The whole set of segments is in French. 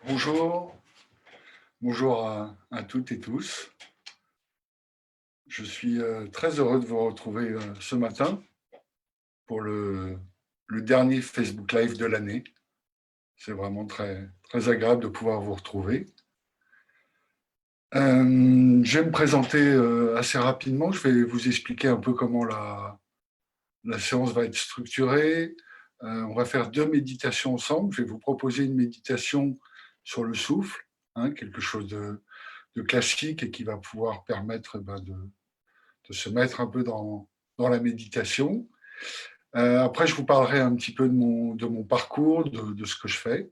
Bonjour, bonjour à toutes et tous. Je suis très heureux de vous retrouver ce matin pour le dernier Facebook Live de l'année. C'est vraiment très, très agréable de pouvoir vous retrouver. Je vais me présenter assez rapidement. Je vais vous expliquer un peu comment la séance va être structurée. On va faire deux méditations ensemble. Je vais vous proposer une méditation sur le souffle, hein, quelque chose de classique et qui va pouvoir permettre de se mettre un peu dans la méditation. Après, je vous parlerai un petit peu de mon parcours, de ce que je fais.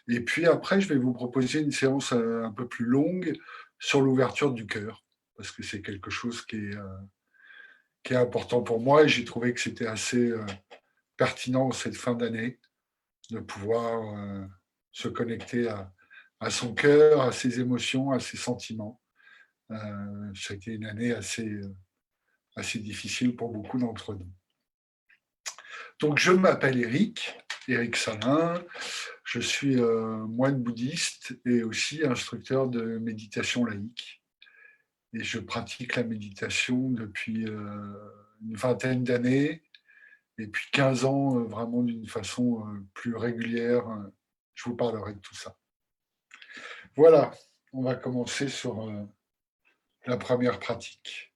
Et puis après, je vais vous proposer une séance un peu plus longue sur l'ouverture du cœur, parce que c'est quelque chose qui est important pour moi et j'ai trouvé que c'était assez pertinent cette fin d'année de pouvoir se connecter à son cœur, à ses émotions, à ses sentiments. Ça a été une année assez difficile pour beaucoup d'entre nous. Donc, je m'appelle Eric Salin. Je suis moine bouddhiste et aussi instructeur de méditation laïque. Et je pratique la méditation depuis une vingtaine d'années et puis 15 ans vraiment d'une façon plus régulière. Je vous parlerai de tout ça. Voilà, on va commencer sur la première pratique.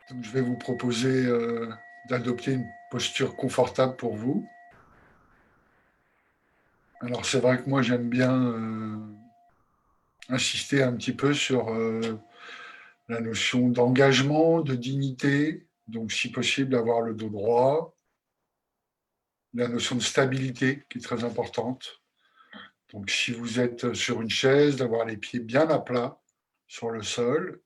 Donc, je vais vous proposer d'adopter une posture confortable pour vous. Alors c'est vrai que moi j'aime bien insister un petit peu sur la notion d'engagement, de dignité, donc si possible avoir le dos droit, la notion de stabilité qui est très importante. Donc si vous êtes sur une chaise, d'avoir les pieds bien à plat sur le sol,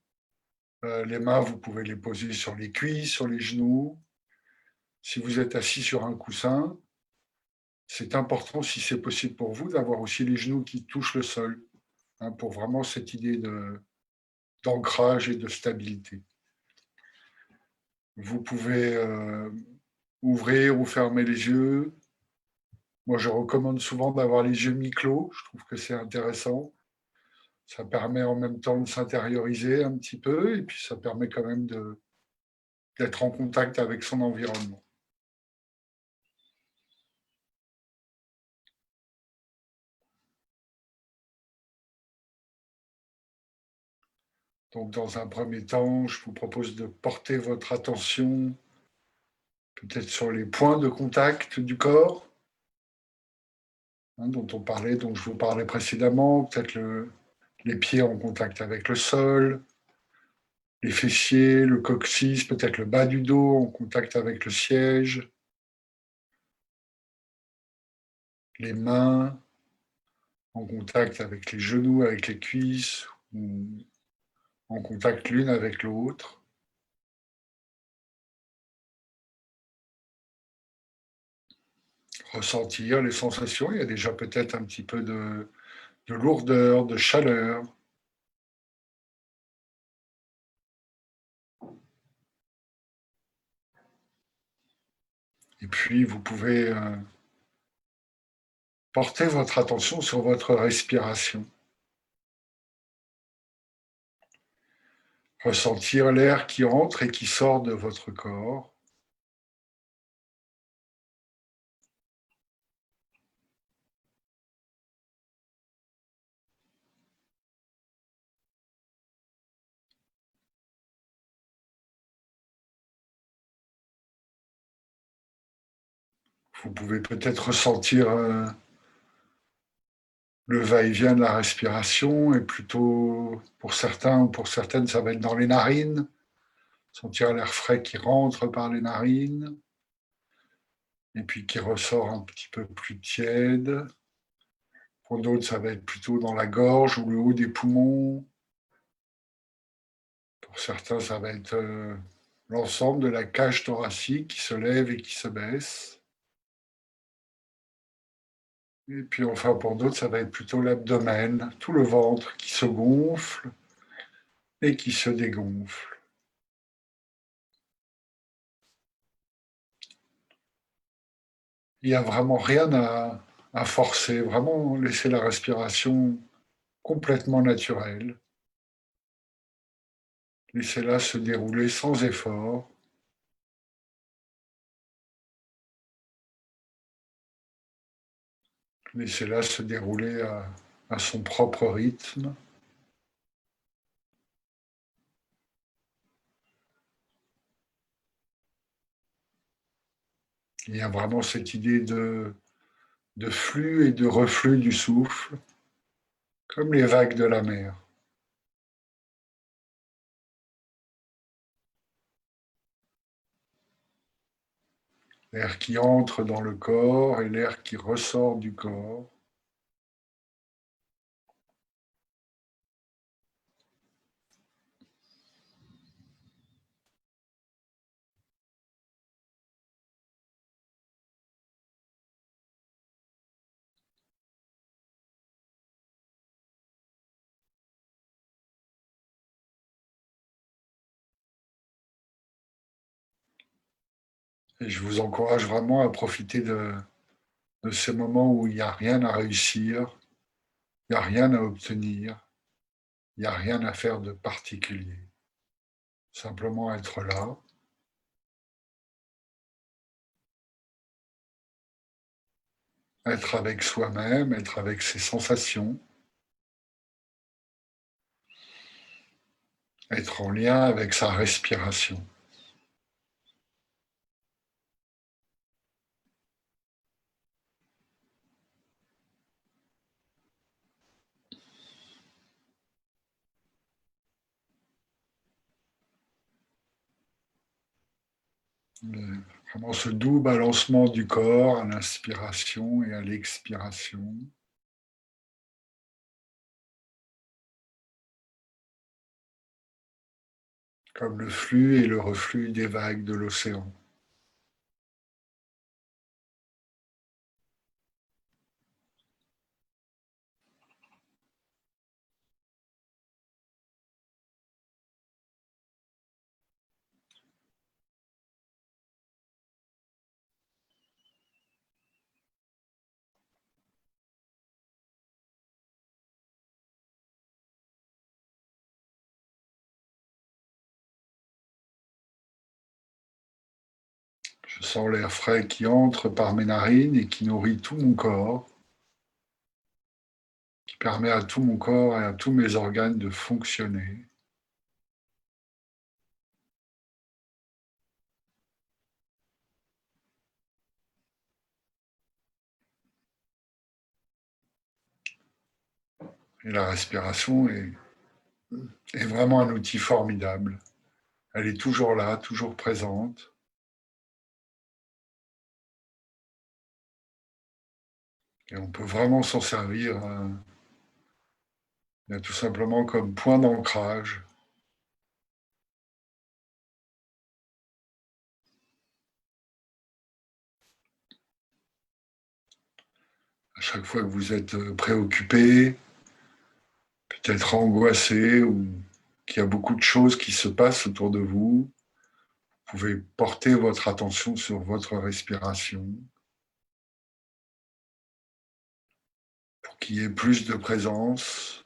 les mains vous pouvez les poser sur les cuisses, sur les genoux. Si vous êtes assis sur un coussin, c'est important, si c'est possible pour vous, d'avoir aussi les genoux qui touchent le sol, hein, pour vraiment cette idée d'ancrage et de stabilité. Vous pouvez ouvrir ou fermer les yeux. Moi, je recommande souvent d'avoir les yeux mi-clos. Je trouve que c'est intéressant. Ça permet en même temps de s'intérioriser un petit peu et puis ça permet quand même d'être en contact avec son environnement. Donc, dans un premier temps, je vous propose de porter votre attention peut-être sur les points de contact du corps, hein, dont je vous parlais précédemment, peut-être les pieds en contact avec le sol, les fessiers, le coccyx, peut-être le bas du dos en contact avec le siège, les mains en contact avec les genoux, avec les cuisses, ou en contact l'une avec l'autre. Ressentir les sensations. Il y a déjà peut-être un petit peu de lourdeur, de chaleur. Et puis, vous pouvez porter votre attention sur votre respiration. Ressentir l'air qui entre et qui sort de votre corps. Vous pouvez peut-être ressentir le va-et-vient de la respiration, et plutôt pour certains ou pour certaines, ça va être dans les narines, sentir l'air frais qui rentre par les narines, et puis qui ressort un petit peu plus tiède. Pour d'autres, ça va être plutôt dans la gorge ou le haut des poumons. Pour certains, ça va être l'ensemble de la cage thoracique qui se lève et qui se baisse. Et puis enfin, pour d'autres, ça va être plutôt l'abdomen, tout le ventre qui se gonfle et qui se dégonfle. Il n'y a vraiment rien à forcer, vraiment laisser la respiration complètement naturelle. Laissez-la se dérouler sans effort. Laissez-la se dérouler à son propre rythme. Il y a vraiment cette idée de flux et de reflux du souffle, comme les vagues de la mer. L'air qui entre dans le corps et l'air qui ressort du corps. Et je vous encourage vraiment à profiter de ces moments où il n'y a rien à réussir, il n'y a rien à obtenir, il n'y a rien à faire de particulier. Simplement être là, être avec soi-même, être avec ses sensations, être en lien avec sa respiration. Vraiment ce doux balancement du corps à l'inspiration et à l'expiration. Comme le flux et le reflux des vagues de l'océan. Je sens l'air frais qui entre par mes narines et qui nourrit tout mon corps, qui permet à tout mon corps et à tous mes organes de fonctionner. Et la respiration est vraiment un outil formidable. Elle est toujours là, toujours présente. Et on peut vraiment s'en servir tout simplement comme point d'ancrage. À chaque fois que vous êtes préoccupé, peut-être angoissé ou qu'il y a beaucoup de choses qui se passent autour de vous, vous pouvez porter votre attention sur votre respiration pour qu'il y ait plus de présence,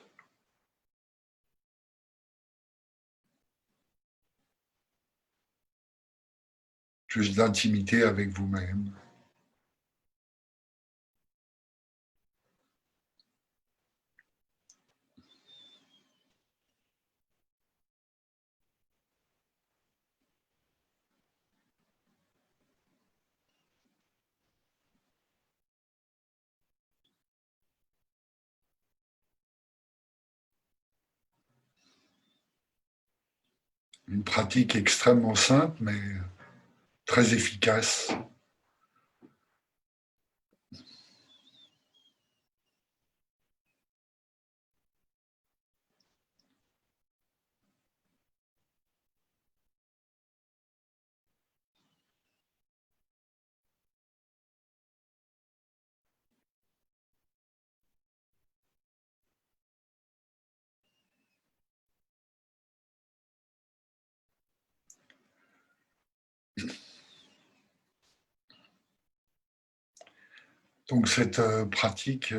plus d'intimité avec vous-même. Une pratique extrêmement simple, mais très efficace. Donc cette pratique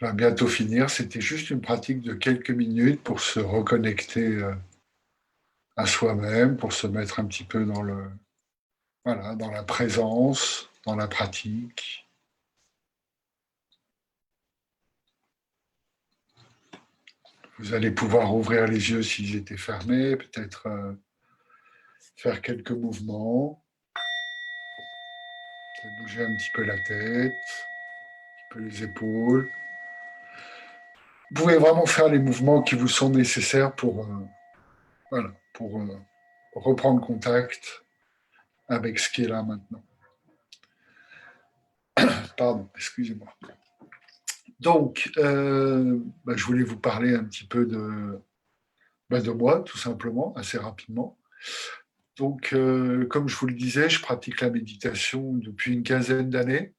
va bientôt finir. C'était juste une pratique de quelques minutes pour se reconnecter à soi-même, pour se mettre un petit peu voilà, dans la présence, dans la pratique. Vous allez pouvoir ouvrir les yeux s'ils étaient fermés, peut-être faire quelques mouvements, bouger un petit peu la tête, un peu les épaules. Vous pouvez vraiment faire les mouvements qui vous sont nécessaires voilà, pour reprendre contact avec ce qui est là maintenant. Pardon, excusez-moi. Donc, je voulais vous parler un petit peu de moi, tout simplement, assez rapidement. Donc, comme je vous le disais, je pratique la méditation depuis une quinzaine d'années.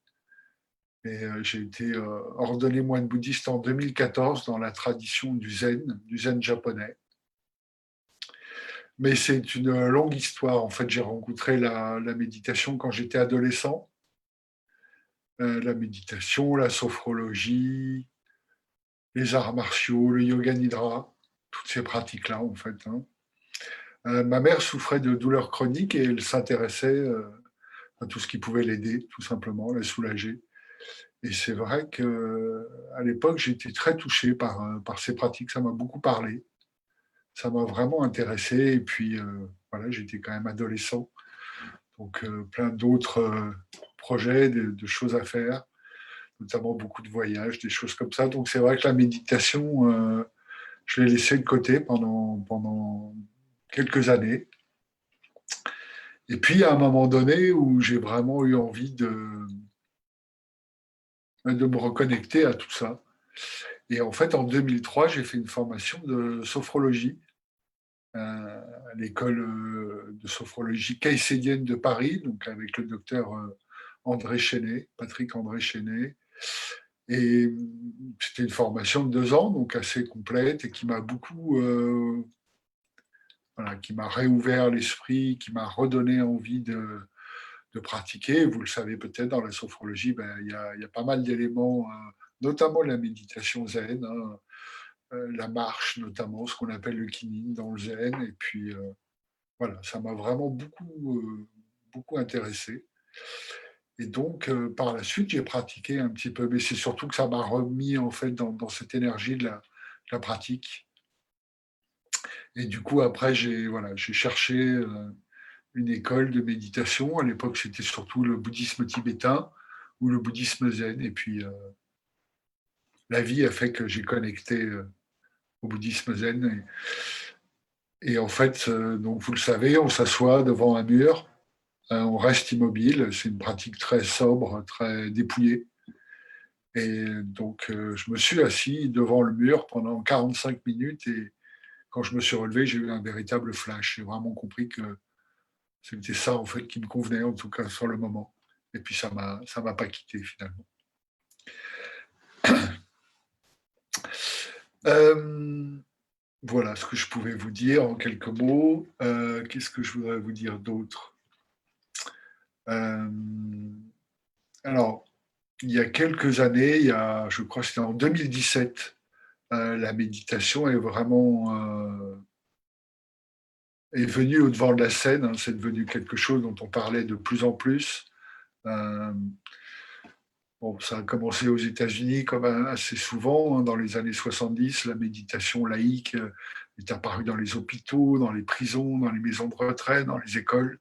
Et j'ai été ordonné moine bouddhiste en 2014 dans la tradition du zen japonais. Mais c'est une longue histoire. En fait, j'ai rencontré la méditation quand j'étais adolescent. La méditation, la sophrologie, les arts martiaux, le yoga nidra, toutes ces pratiques-là, en fait. Hein. Ma mère souffrait de douleurs chroniques et elle s'intéressait à tout ce qui pouvait l'aider, tout simplement, la soulager. Et c'est vrai qu'à l'époque, j'étais très touché par ces pratiques. Ça m'a beaucoup parlé. Ça m'a vraiment intéressé. Et puis, voilà, j'étais quand même adolescent. Donc, plein d'autres projets, de choses à faire, notamment beaucoup de voyages, des choses comme ça. Donc, c'est vrai que la méditation, je l'ai laissée de côté pendant quelques années. Et puis, à un moment donné où j'ai vraiment eu envie de me reconnecter à tout ça. Et en fait, en 2003, j'ai fait une formation de sophrologie à l'école de sophrologie caïcédienne de Paris, donc avec le docteur André Chénet, Patrick André Chénet. Et c'était une formation de 2 ans, donc assez complète, et qui m'a beaucoup, voilà, qui m'a réouvert l'esprit, qui m'a redonné envie de pratiquer. Vous le savez peut-être, dans la sophrologie, il y a pas mal d'éléments, notamment la méditation zen, hein, la marche notamment, ce qu'on appelle le kinin dans le zen. Et puis, voilà, ça m'a vraiment beaucoup intéressé. Et donc, par la suite, j'ai pratiqué un petit peu, mais c'est surtout que ça m'a remis en fait dans cette énergie de la pratique. Et du coup, après, j'ai cherché une école de méditation. À l'époque, c'était surtout le bouddhisme tibétain ou le bouddhisme zen. Et puis, la vie a fait que j'ai connecté au bouddhisme zen. Et en fait, donc vous le savez, on s'assoit devant un mur, on reste immobile. C'est une pratique très sobre, très dépouillée. Et donc, je me suis assis devant le mur pendant 45 minutes. Et quand je me suis relevé, j'ai eu un véritable flash. J'ai vraiment compris que c'était ça, en fait, qui me convenait, en tout cas, sur le moment. Et puis, ça m'a pas quitté, finalement. Euh, voilà ce que je pouvais vous dire en quelques mots. Qu'est-ce que je voudrais vous dire d'autre? Euh, alors, il y a quelques années, je crois que c'était en 2017, la méditation est venue au devant de la scène. Hein. C'est devenu quelque chose dont on parlait de plus en plus. Euh, bon, ça a commencé aux États-Unis comme assez souvent. Hein. Dans les années 70, la méditation laïque est apparue dans les hôpitaux, dans les prisons, dans les maisons de retraite, dans les écoles.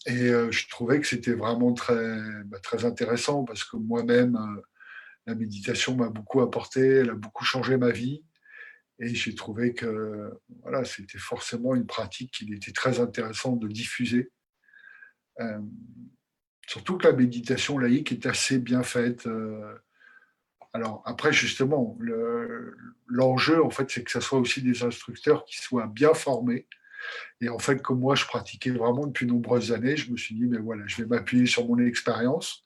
Et je trouvais que c'était vraiment très intéressant parce que moi-même, la méditation m'a beaucoup apporté, elle a beaucoup changé ma vie. Et j'ai trouvé que voilà, c'était forcément une pratique qu'il était très intéressant de diffuser. Euh, Surtout que la méditation laïque est assez bien faite. Alors après, justement, l'enjeu, en fait, c'est que ce soit aussi des instructeurs qui soient bien formés. Et en fait, comme moi, je pratiquais vraiment depuis de nombreuses années, je me suis dit, mais voilà, je vais m'appuyer sur mon expérience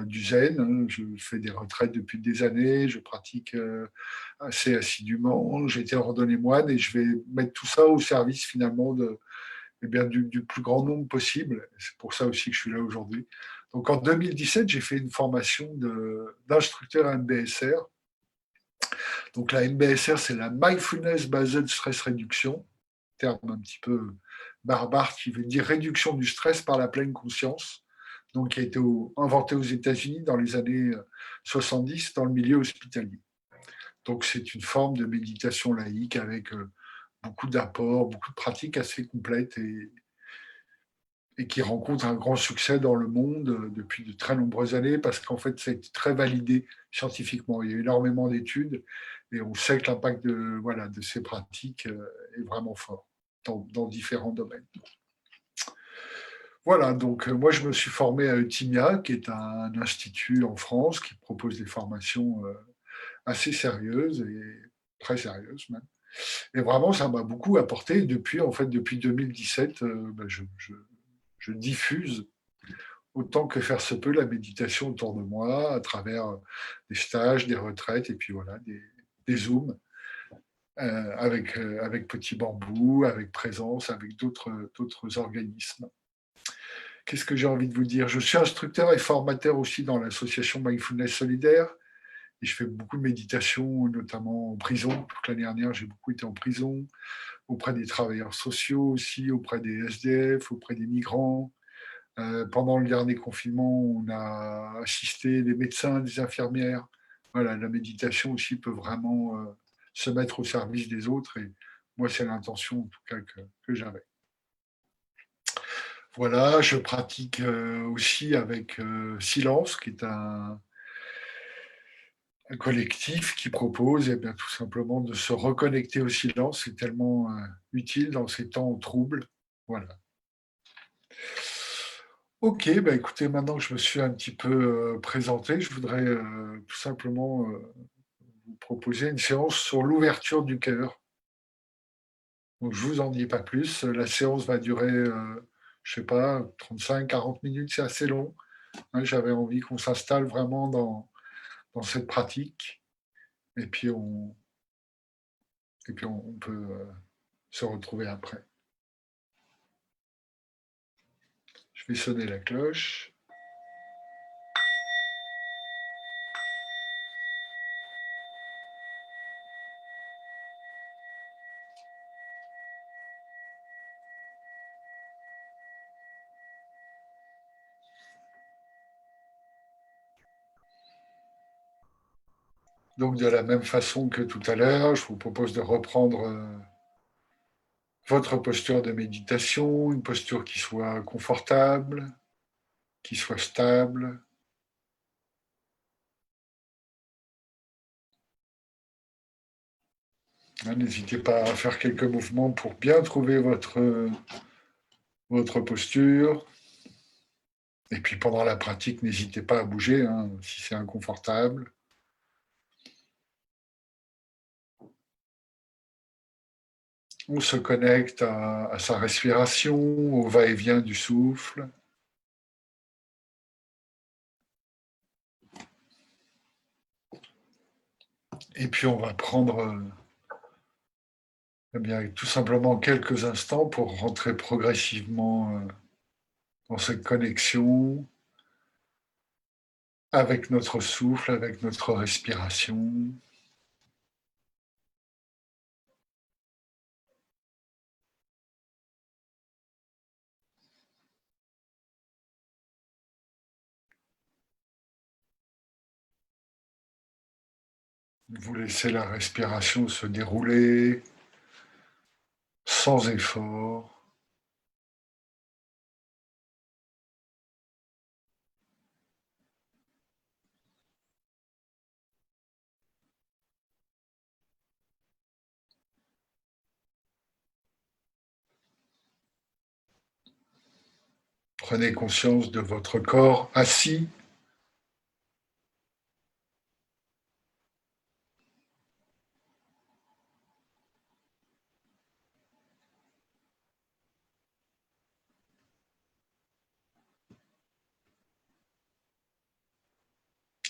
du zen. Hein. Je fais des retraites depuis des années, je pratique assez assidûment. J'ai été ordonné moine et je vais mettre tout ça au service finalement eh bien, du plus grand nombre possible. C'est pour ça aussi que je suis là aujourd'hui. Donc en 2017, j'ai fait une formation d'instructeur MBSR. Donc la MBSR, c'est la Mindfulness Based Stress Reduction, terme un petit peu barbare qui veut dire réduction du stress par la pleine conscience, donc qui a été inventé aux États-Unis dans les années 70 dans le milieu hospitalier. Donc c'est une forme de méditation laïque avec beaucoup d'apports, beaucoup de pratiques assez complètes et qui rencontre un grand succès dans le monde depuis de très nombreuses années parce qu'en fait, ça a été très validé scientifiquement. Il y a eu énormément d'études et on sait que l'impact de ces pratiques est vraiment fort dans différents domaines. Voilà, donc moi je me suis formé à Eutimia, qui est un institut en France qui propose des formations assez sérieuses et très sérieuses même. Et vraiment, ça m'a beaucoup apporté. Depuis 2017, je diffuse autant que faire se peut la méditation autour de moi à travers des stages, des retraites et puis voilà, des zooms avec Petit Bambou, avec Présence, avec d'autres organismes. Qu'est-ce que j'ai envie de vous dire? Je suis instructeur et formateur aussi dans l'association Mindfulness Solidaire et je fais beaucoup de méditation, notamment en prison. Toute l'année dernière, j'ai beaucoup été en prison, auprès des travailleurs sociaux aussi, auprès des SDF, auprès des migrants. Pendant le dernier confinement, on a assisté des médecins, des infirmières. Voilà, la méditation aussi peut vraiment se mettre au service des autres. Et moi, c'est l'intention en tout cas que j'avais. Voilà, je pratique aussi avec Silence, qui est un collectif qui propose eh bien, tout simplement de se reconnecter au silence. C'est tellement utile dans ces temps troubles. Voilà. Ok, bah écoutez, maintenant que je me suis un petit peu présenté, je voudrais tout simplement vous proposer une séance sur l'ouverture du cœur. Donc je vous en dis pas plus. La séance va durer, je sais pas, 35-40 minutes, c'est assez long. Hein, j'avais envie qu'on s'installe vraiment dans cette pratique. Et puis on peut se retrouver après. Je vais sonner la cloche. Donc de la même façon que tout à l'heure, je vous propose de reprendre votre posture de méditation, une posture qui soit confortable, qui soit stable. N'hésitez pas à faire quelques mouvements pour bien trouver votre posture. Et puis pendant la pratique, n'hésitez pas à bouger hein, si c'est inconfortable. On se connecte à sa respiration, au va-et-vient du souffle. Et puis on va prendre eh bien, tout simplement quelques instants pour rentrer progressivement dans cette connexion avec notre souffle, avec notre respiration. Vous laissez la respiration se dérouler sans effort. Prenez conscience de votre corps assis.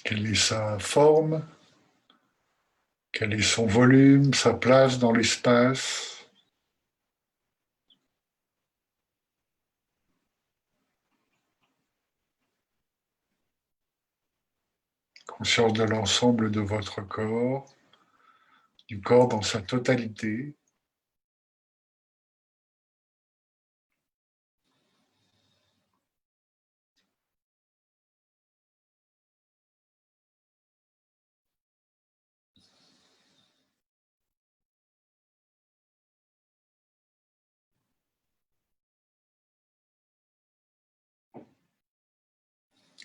Quelle est sa forme? Quel est son volume, sa place dans l'espace? Conscience de l'ensemble de votre corps, du corps dans sa totalité.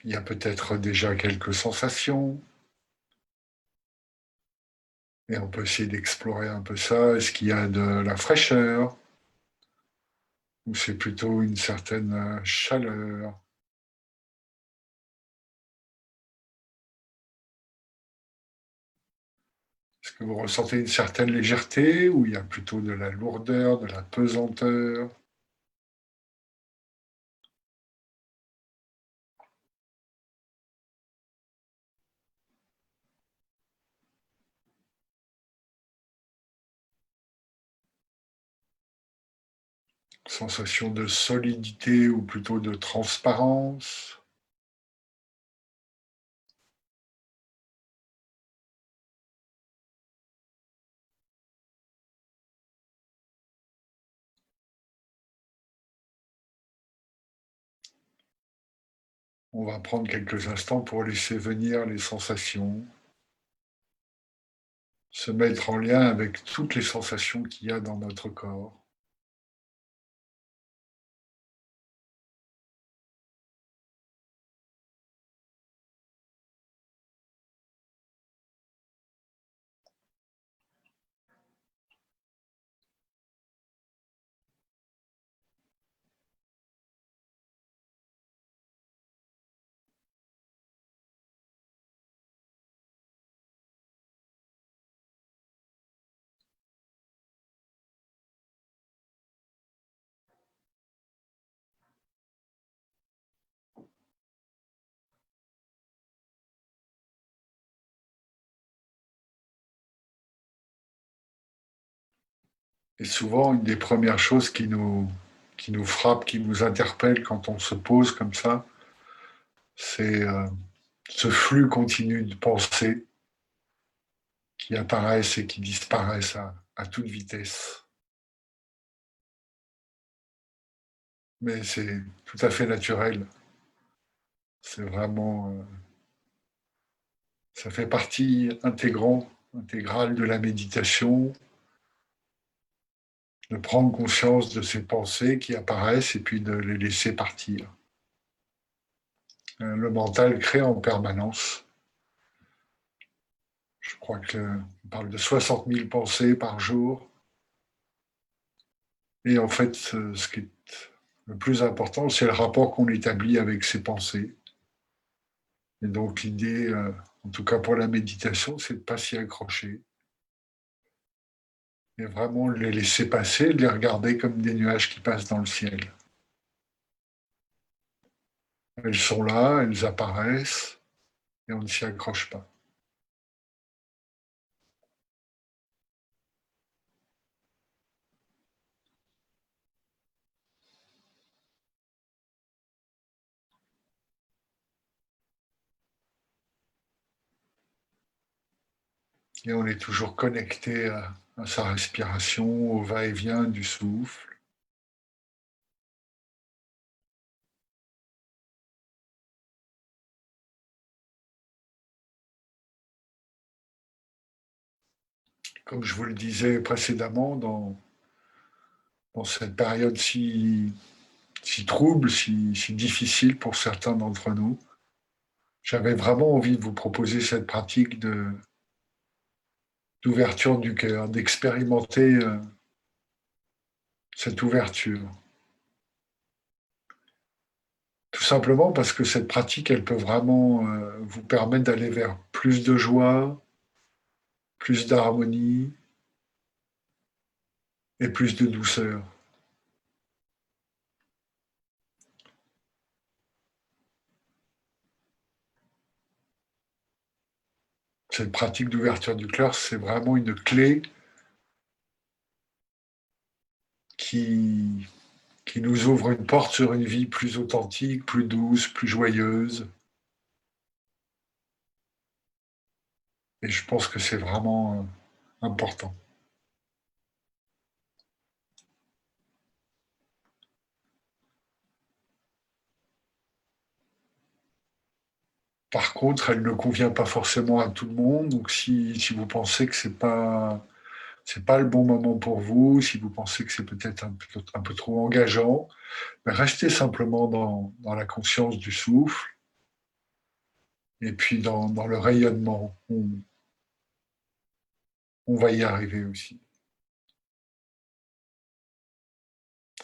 Il y a peut-être déjà quelques sensations. Et on peut essayer d'explorer un peu ça. Est-ce qu'il y a de la fraîcheur? Ou c'est plutôt une certaine chaleur? Est-ce que vous ressentez une certaine légèreté ou il y a plutôt de la lourdeur, de la pesanteur? Sensation de solidité ou plutôt de transparence? On va prendre quelques instants pour laisser venir les sensations, se mettre en lien avec toutes les sensations qu'il y a dans notre corps. Et souvent, une des premières choses qui nous frappe, qui nous interpelle quand on se pose comme ça, c'est ce flux continu de pensées qui apparaissent et qui disparaissent à toute vitesse. Mais c'est tout à fait naturel. C'est vraiment, ça fait partie intégrale de la méditation, de prendre conscience de ces pensées qui apparaissent et puis de les laisser partir. Le mental crée en permanence. Je crois qu'on parle de 60 000 pensées par jour. Et en fait, ce qui est le plus important, c'est le rapport qu'on établit avec ces pensées. Et donc l'idée, en tout cas pour la méditation, c'est de ne pas s'y accrocher. Et vraiment les laisser passer, de les regarder comme des nuages qui passent dans le ciel. Elles sont là, elles apparaissent, et on ne s'y accroche pas. Et on est toujours connecté à sa respiration, au va-et-vient du souffle. Comme je vous le disais précédemment, dans cette période si trouble, si difficile pour certains d'entre nous, j'avais vraiment envie de vous proposer cette pratique d'ouverture du cœur, d'expérimenter cette ouverture. Tout simplement parce que cette pratique, elle peut vraiment vous permettre d'aller vers plus de joie, plus d'harmonie et plus de douceur. Cette pratique d'ouverture du cœur, c'est vraiment une clé qui, qui nous ouvre une porte sur une vie plus authentique, plus douce, plus joyeuse. Et je pense que c'est vraiment important. Par contre, elle ne convient pas forcément à tout le monde. Donc, si vous pensez que c'est pas le bon moment pour vous, si vous pensez que c'est peut-être un peu trop engageant, ben restez simplement dans la conscience du souffle et puis dans le rayonnement. On va y arriver aussi.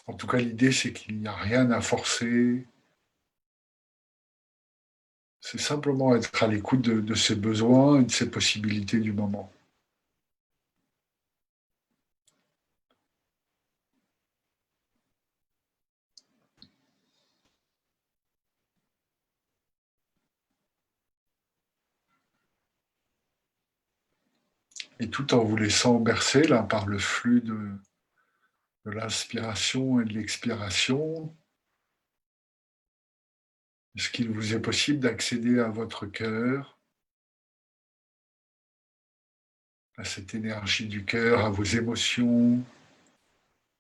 En tout cas, l'idée, c'est qu'il n'y a rien à forcer. C'est simplement être à l'écoute de ses besoins et de ses possibilités du moment. Et tout en vous laissant bercer là, par le flux de l'inspiration et de l'expiration, est-ce qu'il vous est possible d'accéder à votre cœur, à cette énergie du cœur, à vos émotions,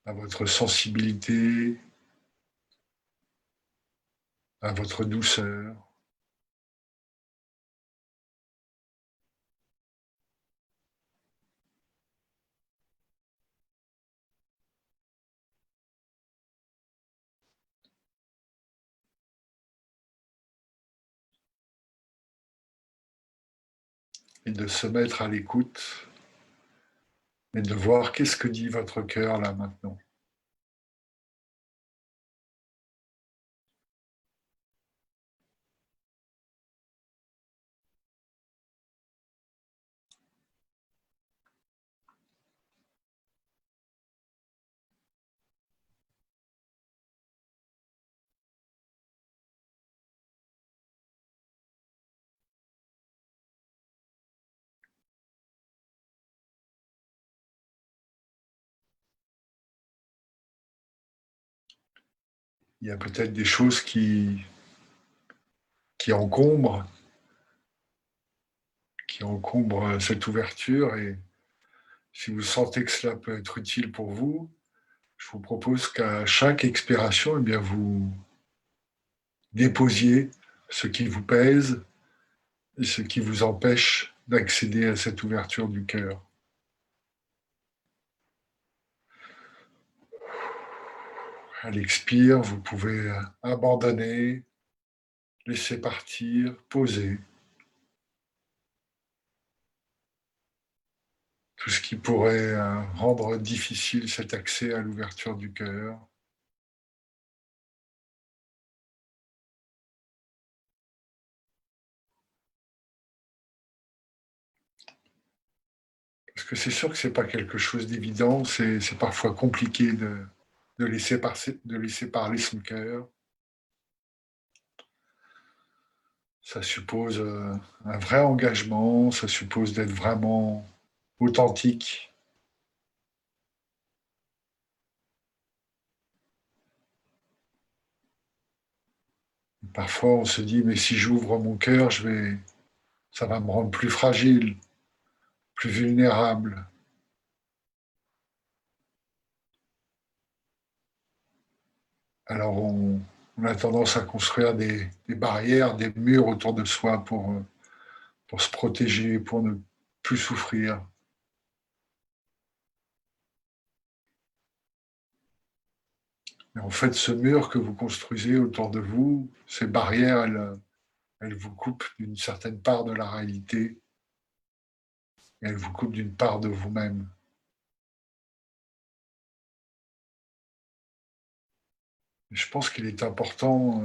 à votre sensibilité, à votre douceur, et de se mettre à l'écoute et de voir qu'est-ce que dit votre cœur là maintenant. Il y a peut-être des choses qui encombrent, qui encombrent cette ouverture et si vous sentez que cela peut être utile pour vous, je vous propose qu'à chaque expiration, eh bien, vous déposiez ce qui vous pèse et ce qui vous empêche d'accéder à cette ouverture du cœur. À l'expire, vous pouvez abandonner, laisser partir, poser tout ce qui pourrait rendre difficile cet accès à l'ouverture du cœur. Parce que c'est sûr que ce n'est pas quelque chose d'évident, c'est parfois compliqué de laisser parler son cœur. Ça suppose un vrai engagement, ça suppose d'être vraiment authentique. Parfois, on se dit, mais si j'ouvre mon cœur, ça va me rendre plus fragile, plus vulnérable. Alors, on a tendance à construire des barrières, des murs autour de soi pour se protéger, pour ne plus souffrir. Mais en fait, ce mur que vous construisez autour de vous, ces barrières, elles vous coupent d'une certaine part de la réalité et elles vous coupent d'une part de vous-même. Je pense qu'il est important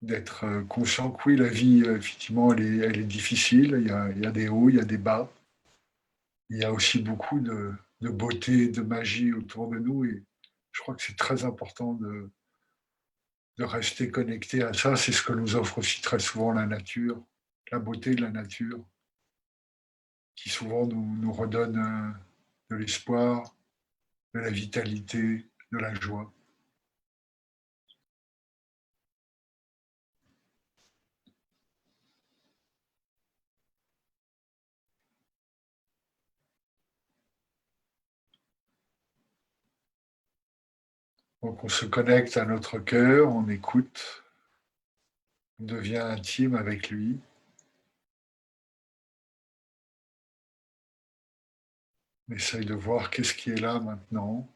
d'être conscient que oui, la vie, effectivement, elle est difficile. Il y a des hauts, il y a des bas. Il y a aussi beaucoup de beauté, de magie autour de nous. Et je crois que c'est très important de rester connecté à ça. C'est ce que nous offre aussi très souvent la nature, la beauté de la nature, qui souvent nous redonne de l'espoir, de la vitalité, de la joie. Donc on se connecte à notre cœur, on écoute, on devient intime avec lui. On essaye de voir qu'est-ce qui est là maintenant.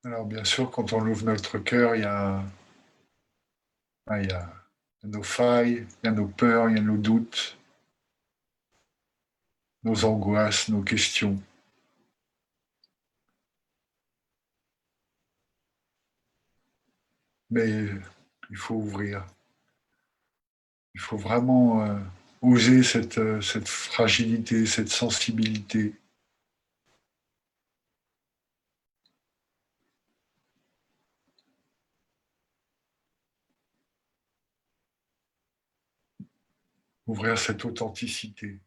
Alors bien sûr, quand on ouvre notre cœur, il y a nos failles, il y a nos peurs, il y a nos doutes, nos angoisses, nos questions. Mais il faut ouvrir. Il faut vraiment oser cette fragilité, cette sensibilité. Ouvrir cette authenticité.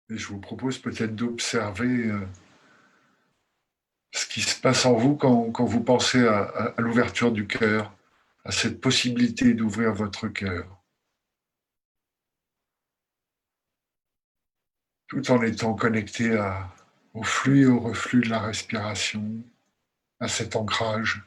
Et je vous propose peut-être d'observer ce qui se passe en vous quand vous pensez à l'ouverture du cœur, à cette possibilité d'ouvrir votre cœur, tout en étant connecté au flux et au reflux de la respiration, à cet ancrage.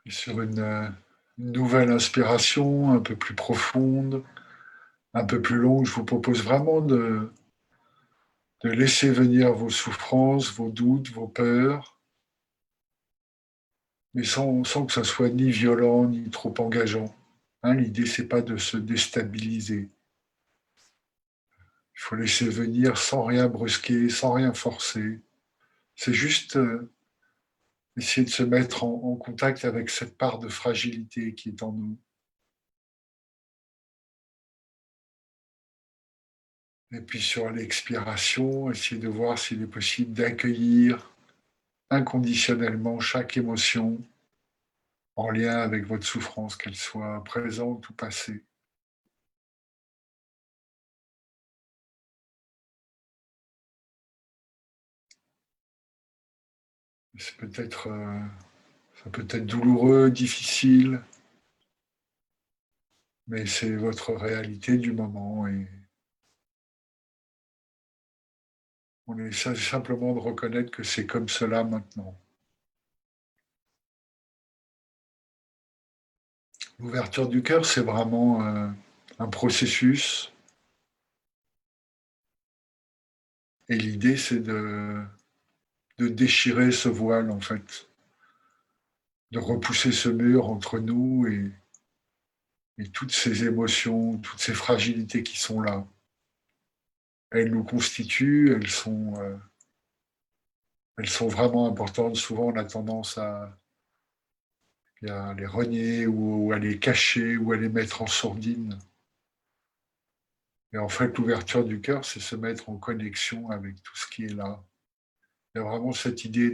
Et sur une nouvelle inspiration un peu plus profonde, un peu plus longue, je vous propose vraiment de laisser venir vos souffrances, vos doutes, vos peurs, mais sans que ça soit ni violent ni trop engageant. Hein, l'idée, c'est pas de se déstabiliser. Il faut laisser venir sans rien brusquer, sans rien forcer. C'est juste essayer de se mettre en contact avec cette part de fragilité qui est en nous. Et puis sur l'expiration, essayer de voir s'il est possible d'accueillir inconditionnellement chaque émotion en lien avec votre souffrance, qu'elle soit présente ou passée. C'est peut-être, ça peut être douloureux, difficile, mais c'est votre réalité du moment et on essaie simplement de reconnaître que c'est comme cela maintenant. L'ouverture du cœur, c'est vraiment un processus et l'idée, c'est de déchirer ce voile en fait, de repousser ce mur entre nous et toutes ces émotions, toutes ces fragilités qui sont là. Elles nous constituent, elles sont vraiment importantes. Souvent, on a tendance à les renier ou à les cacher ou à les mettre en sourdine. Et en fait, l'ouverture du cœur, c'est se mettre en connexion avec tout ce qui est là. Il y a vraiment cette idée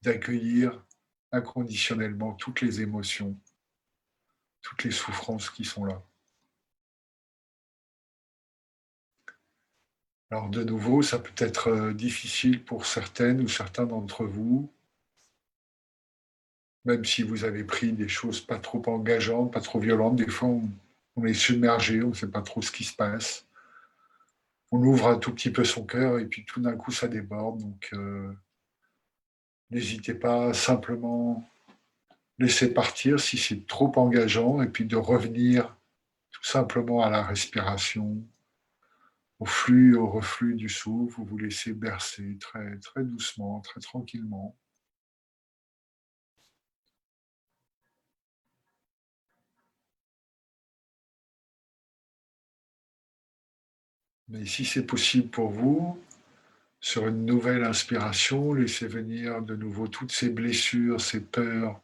d'accueillir inconditionnellement toutes les émotions, toutes les souffrances qui sont là. Alors de nouveau, ça peut être difficile pour certaines ou certains d'entre vous, même si vous avez pris des choses pas trop engageantes, pas trop violentes. Des fois, on est submergé, on ne sait pas trop ce qui se passe. On ouvre un tout petit peu son cœur et puis tout d'un coup, ça déborde. Donc, n'hésitez pas à simplement laisser partir si c'est trop engageant et puis de revenir tout simplement à la respiration, au flux, au reflux du souffle. Vous vous laissez bercer très, très doucement, très tranquillement. Mais si c'est possible pour vous, sur une nouvelle inspiration, laissez venir de nouveau toutes ces blessures, ces peurs,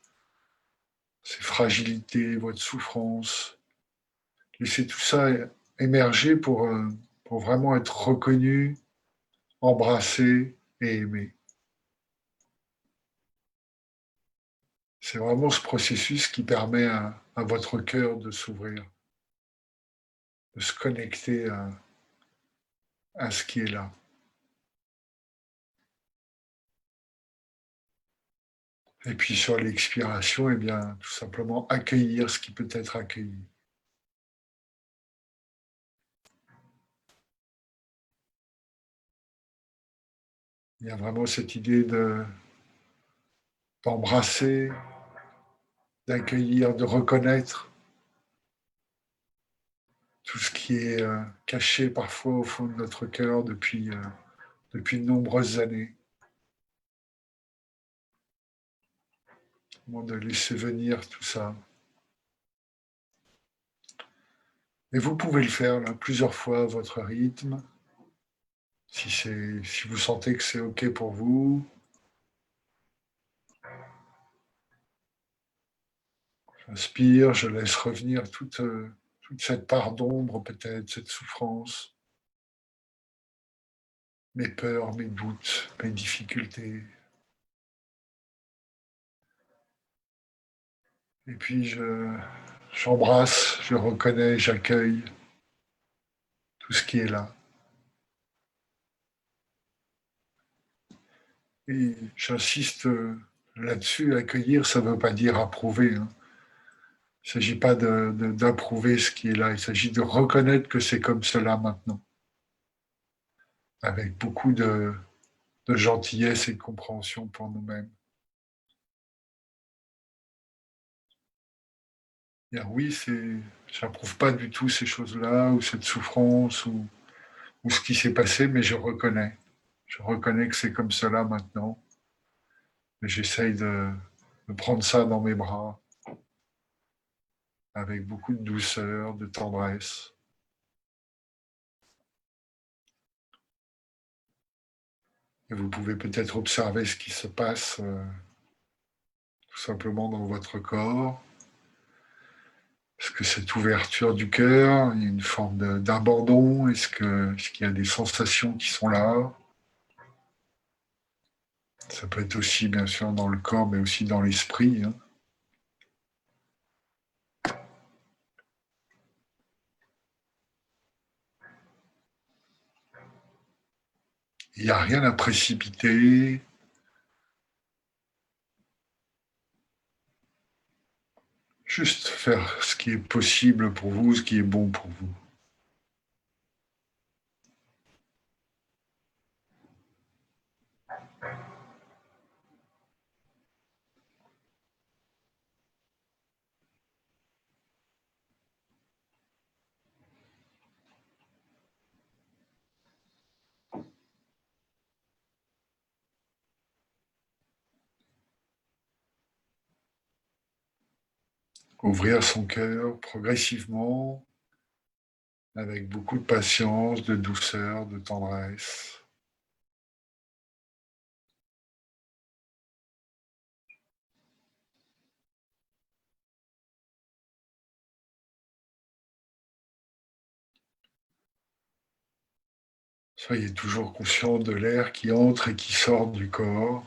ces fragilités, votre souffrance. Laissez tout ça émerger pour vraiment être reconnu, embrassé et aimé. C'est vraiment ce processus qui permet à votre cœur de s'ouvrir, de se connecter à ce qui est là. Et puis sur l'expiration, eh bien, tout simplement accueillir ce qui peut être accueilli. Il y a vraiment cette idée d'embrasser, d'accueillir, de reconnaître tout ce qui est caché parfois au fond de notre cœur depuis de nombreuses années. De laisser venir tout ça. Et vous pouvez le faire là, plusieurs fois à votre rythme, si vous sentez que c'est OK pour vous. J'inspire, je laisse revenir toute cette part d'ombre, peut-être, cette souffrance, mes peurs, mes doutes, mes difficultés. Et puis j'embrasse, je reconnais, j'accueille tout ce qui est là. Et j'insiste là-dessus, accueillir, ça ne veut pas dire approuver. Hein. Il ne s'agit pas d'approuver ce qui est là, il s'agit de reconnaître que c'est comme cela maintenant, avec beaucoup de gentillesse et de compréhension pour nous-mêmes. Dire oui, j'approuve pas du tout ces choses-là, ou cette souffrance, ou ce qui s'est passé, mais je reconnais. Je reconnais que c'est comme cela maintenant, et j'essaye de prendre ça dans mes bras, avec beaucoup de douceur, de tendresse. Et vous pouvez peut-être observer ce qui se passe tout simplement dans votre corps. Est-ce que cette ouverture du cœur, il y a une forme d'abandon? Est-ce qu'il y a des sensations qui sont là? Ça peut être aussi, bien sûr, dans le corps, mais aussi dans l'esprit. Hein. Il n'y a rien à précipiter. Juste faire ce qui est possible pour vous, ce qui est bon pour vous. Ouvrir son cœur progressivement, avec beaucoup de patience, de douceur, de tendresse. Soyez toujours conscient de l'air qui entre et qui sort du corps.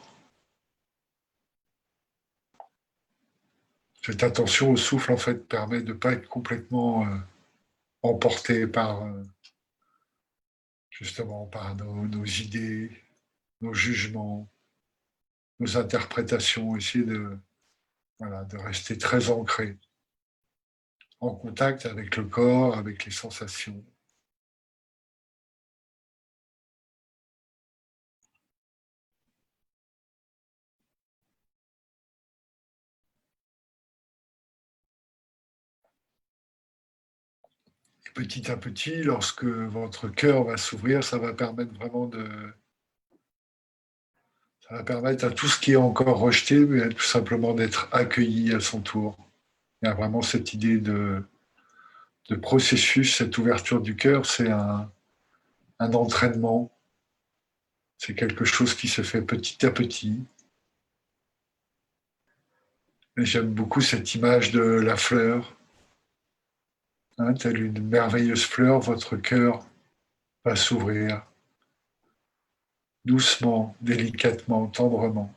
Cette attention au souffle, en fait, permet de ne pas être complètement emporté par, justement, par nos idées, nos jugements, nos interprétations. Essayer de rester très ancré, en contact avec le corps, avec les sensations. Et petit à petit, lorsque votre cœur va s'ouvrir, ça va permettre vraiment ça va permettre à tout ce qui est encore rejeté, mais tout simplement d'être accueilli à son tour. Il y a vraiment cette idée de processus, cette ouverture du cœur, un entraînement. C'est quelque chose qui se fait petit à petit. Et j'aime beaucoup cette image de la fleur. Hein, telle une merveilleuse fleur, votre cœur va s'ouvrir doucement, délicatement, tendrement.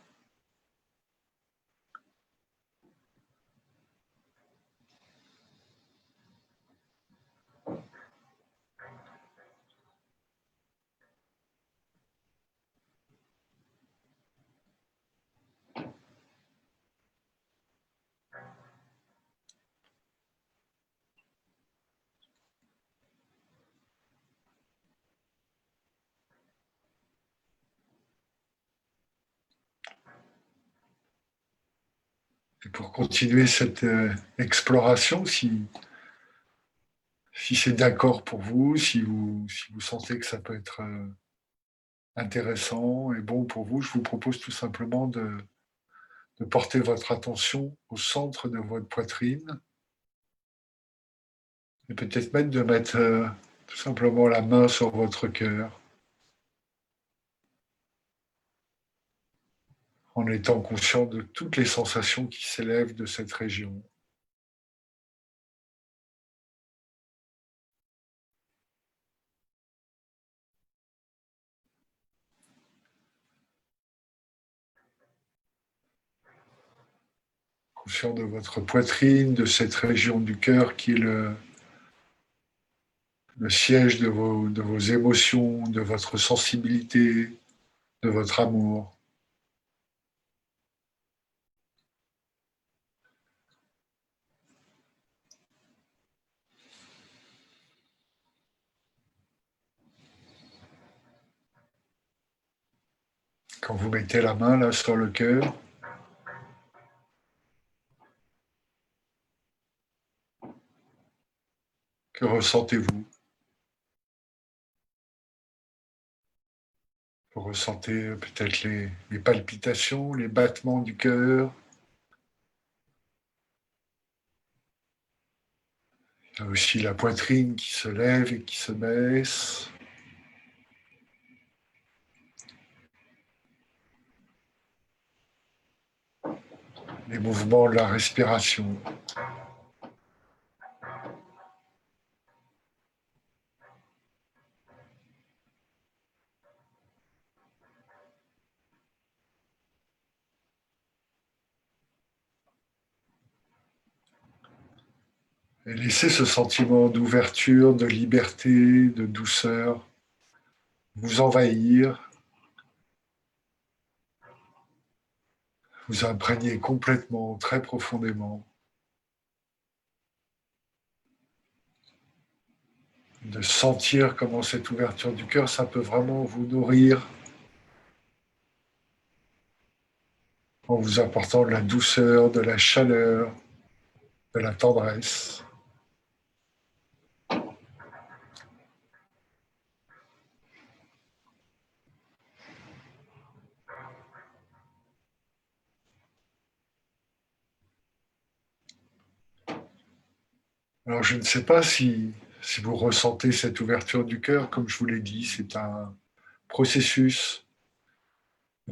Et pour continuer cette exploration, si c'est d'accord pour vous, si vous sentez que ça peut être intéressant et bon pour vous, je vous propose tout simplement de porter votre attention au centre de votre poitrine et peut-être même de mettre tout simplement la main sur votre cœur en étant conscient de toutes les sensations qui s'élèvent de cette région. Conscient de votre poitrine, de cette région du cœur qui est le siège de vos émotions, de votre sensibilité, de votre amour. Quand vous mettez la main là sur le cœur, que ressentez-vous? Vous ressentez peut-être les palpitations, les battements du cœur. Il y a aussi la poitrine qui se lève et qui se baisse. Les mouvements de la respiration. Et laissez ce sentiment d'ouverture, de liberté, de douceur vous envahir, vous imprégner complètement, très profondément, de sentir comment cette ouverture du cœur, ça peut vraiment vous nourrir en vous apportant de la douceur, de la chaleur, de la tendresse. Alors, je ne sais pas si vous ressentez cette ouverture du cœur, comme je vous l'ai dit, c'est un processus.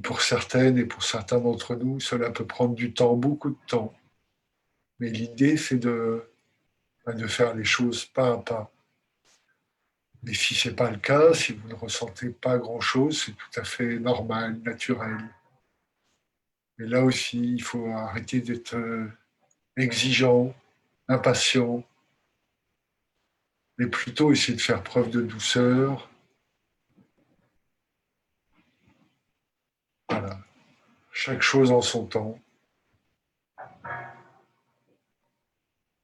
Pour certaines et pour certains d'entre nous, cela peut prendre du temps, beaucoup de temps. Mais l'idée, c'est de faire les choses pas à pas. Mais si ce n'est pas le cas, si vous ne ressentez pas grand-chose, c'est tout à fait normal, naturel. Mais là aussi, il faut arrêter d'être exigeant, impatient, mais plutôt essayer de faire preuve de douceur. Voilà. Chaque chose en son temps.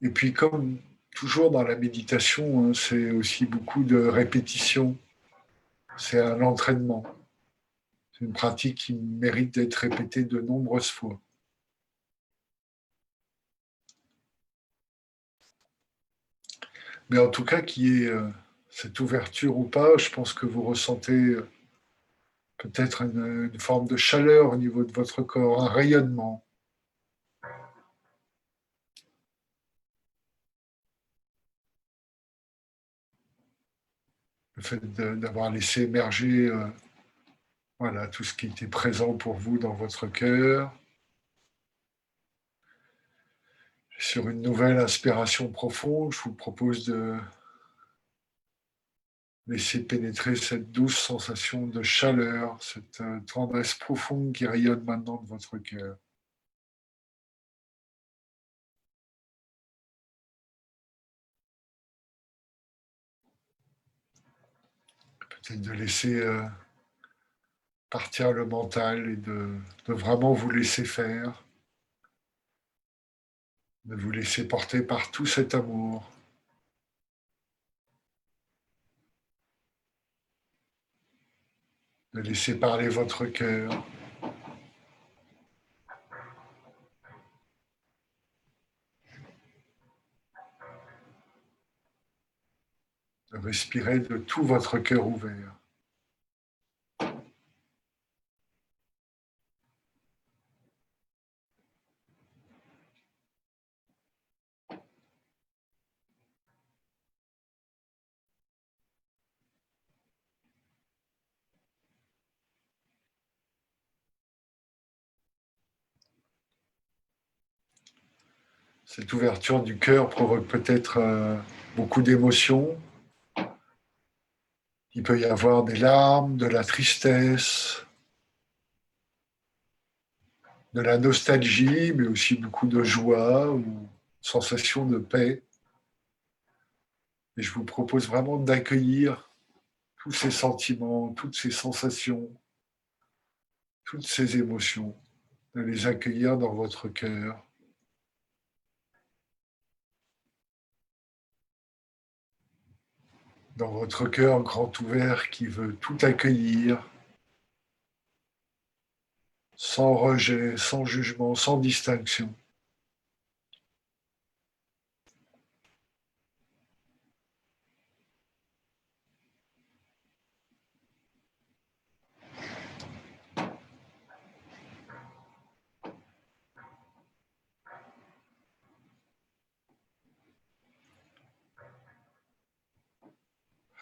Et puis, comme toujours dans la méditation, hein, c'est aussi beaucoup de répétition. C'est un entraînement. C'est une pratique qui mérite d'être répétée de nombreuses fois. Mais en tout cas, qu'il y ait cette ouverture ou pas, je pense que vous ressentez peut-être une forme de chaleur au niveau de votre corps, un rayonnement. le fait d'avoir laissé émerger voilà, tout ce qui était présent pour vous dans votre cœur. Sur une nouvelle inspiration profonde, je vous propose de laisser pénétrer cette douce sensation de chaleur, cette tendresse profonde qui rayonne maintenant de votre cœur. Peut-être de laisser partir le mental et de vraiment vous laisser faire, de vous laisser porter par tout cet amour. De laisser parler votre cœur, de respirer de tout votre cœur ouvert. Cette ouverture du cœur provoque peut-être beaucoup d'émotions. Il peut y avoir des larmes, de la tristesse, de la nostalgie, mais aussi beaucoup de joie ou sensation de paix. Et je vous propose vraiment d'accueillir tous ces sentiments, toutes ces sensations, toutes ces émotions, de les accueillir dans votre cœur. Dans votre cœur grand ouvert qui veut tout accueillir, sans rejet, sans jugement, sans distinction.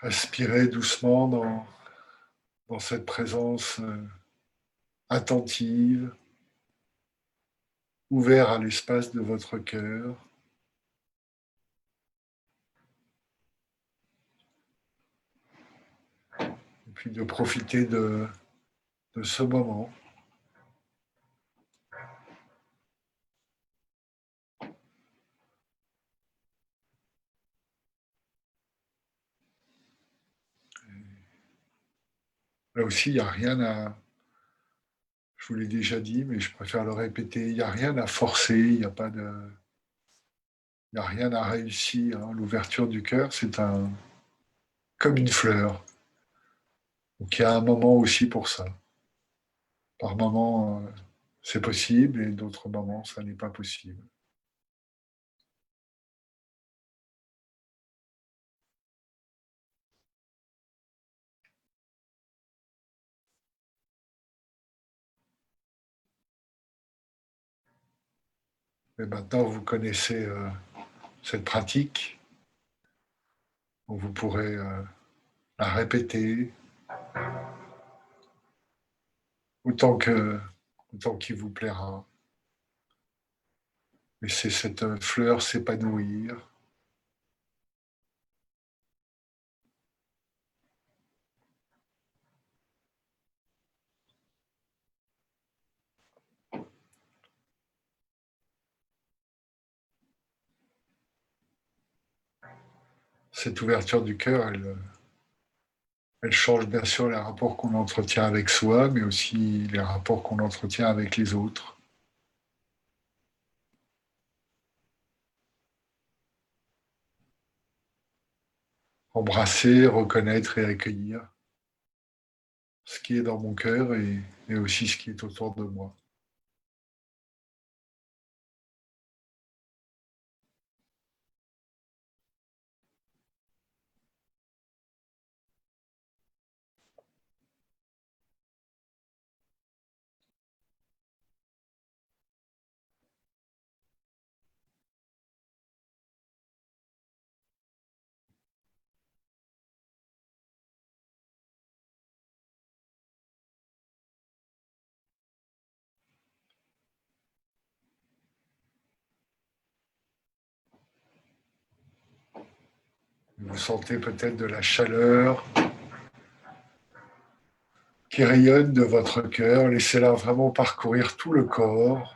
Respirez doucement dans cette présence attentive, ouverte à l'espace de votre cœur. Et puis de profiter de ce moment. Là aussi, il n'y a rien à, je vous l'ai déjà dit, mais je préfère le répéter, il n'y a rien à forcer, il n'y a pas de, il n'y a rien à réussir. Hein. L'ouverture du cœur, c'est comme une fleur. Donc il y a un moment aussi pour ça. Par moment, c'est possible et d'autres moments, ça n'est pas possible. Mais maintenant, vous connaissez cette pratique, donc vous pourrez la répéter autant que, autant qu'il vous plaira. Laissez cette fleur s'épanouir. Cette ouverture du cœur, elle change bien sûr les rapports qu'on entretient avec soi, mais aussi les rapports qu'on entretient avec les autres. Embrasser, reconnaître et accueillir ce qui est dans mon cœur et aussi ce qui est autour de moi. Vous sentez peut-être de la chaleur qui rayonne de votre cœur. Laissez-la vraiment parcourir tout le corps.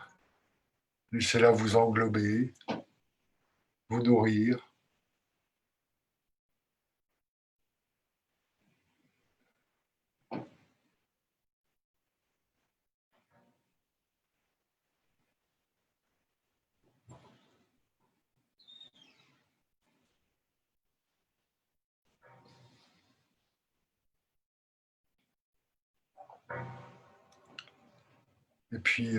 Laissez-la vous englober, vous nourrir. Et puis,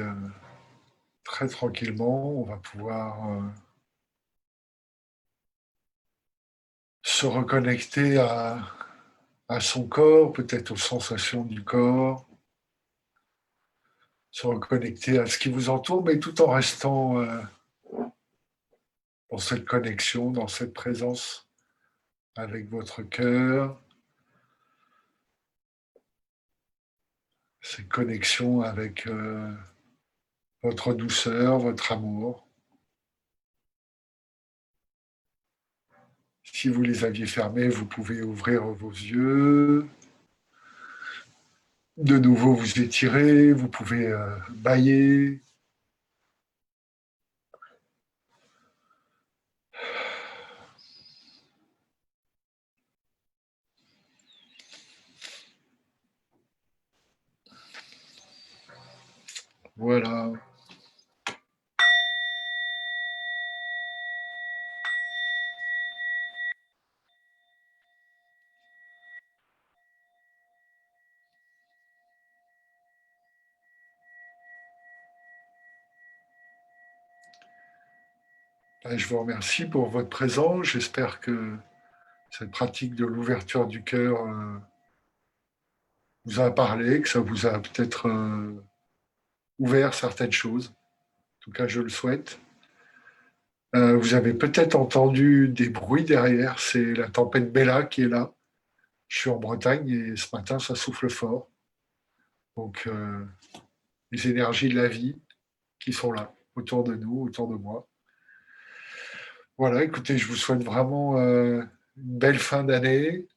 très tranquillement, on va pouvoir se reconnecter à son corps, peut-être aux sensations du corps, se reconnecter à ce qui vous entoure, mais tout en restant dans cette connexion, dans cette présence avec votre cœur, cette connexion avec votre douceur, votre amour. Si vous les aviez fermés, vous pouvez ouvrir vos yeux. De nouveau, vous étirez, vous pouvez bâiller. Voilà. Je vous remercie pour votre présence. J'espère que cette pratique de l'ouverture du cœur vous a parlé, que ça vous a peut-être ouvert certaines choses. En tout cas, je le souhaite. Vous avez peut-être entendu des bruits derrière. C'est la tempête Bella qui est là. Je suis en Bretagne et ce matin, ça souffle fort. Donc, les énergies de la vie qui sont là, autour de nous, autour de moi. Voilà, écoutez, je vous souhaite vraiment une belle fin d'année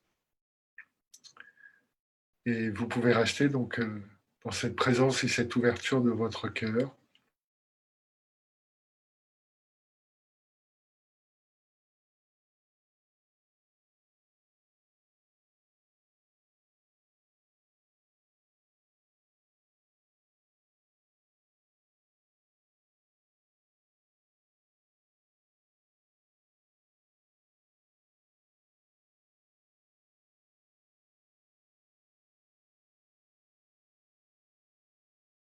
et vous pouvez rester donc dans cette présence et cette ouverture de votre cœur.